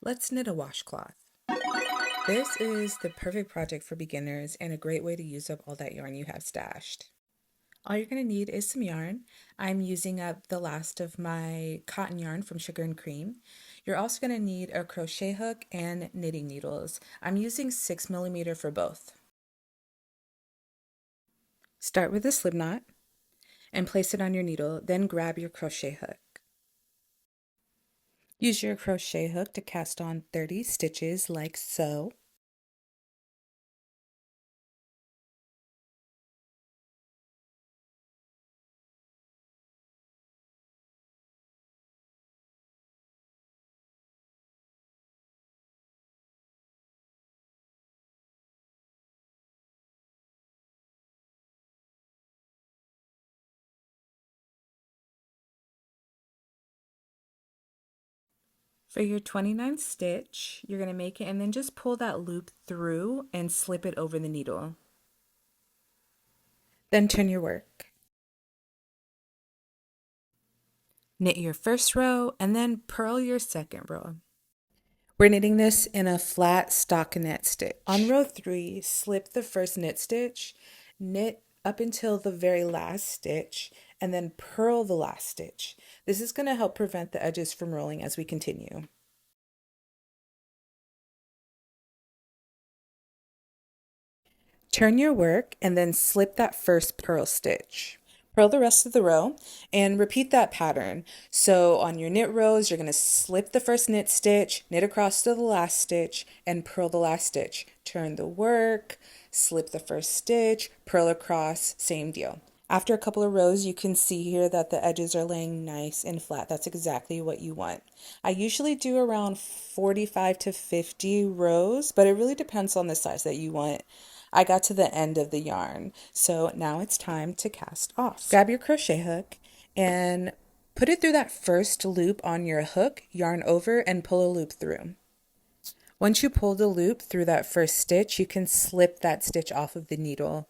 Let's knit a washcloth. This is the perfect project for beginners and a great way to use up all that yarn you have stashed. All you're going to need is some yarn. I'm using up the last of my cotton yarn from Sugar and Cream. You're also going to need a crochet hook and knitting needles. I'm using 6mm for both. Start with a slip knot and place it on your needle, then grab your crochet hook. Use your crochet hook to cast on 30 stitches like so. For your 29th stitch, you're going to make it and then just pull that loop through and slip it over the needle. Then turn your work. Knit your first row and then purl your second row. We're knitting this in a flat stockinette stitch. On row 3, slip the first knit stitch, knit up until the very last stitch, and then purl the last stitch. This is going to help prevent the edges from rolling as we continue. Turn your work and then slip that first purl stitch. Purl the rest of the row and repeat that pattern. So on your knit rows, you're going to slip the first knit stitch, knit across to the last stitch, and purl the last stitch. Turn the work, slip the first stitch, purl across, same deal. After a couple of rows, you can see here that the edges are laying nice and flat. That's exactly what you want. I usually do around 45 to 50 rows, but it really depends on the size that you want. I got to the end of the yarn, so now it's time to cast off. Grab your crochet hook and put it through that first loop on your hook, yarn over, and pull a loop through. Once you pull the loop through that first stitch, you can slip that stitch off of the needle.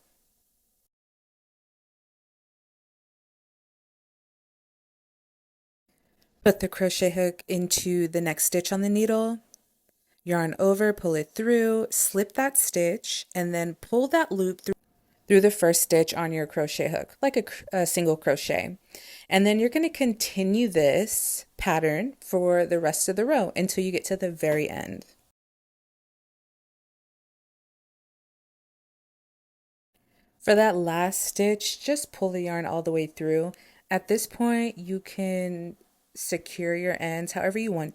Put the crochet hook into the next stitch on the needle, yarn over, pull it through, slip that stitch, and then pull that loop through the first stitch on your crochet hook, like a single crochet. And then you're going to continue this pattern for the rest of the row until you get to the very end. For that last stitch, just pull the yarn all the way through. At this point, you can secure your ends however you want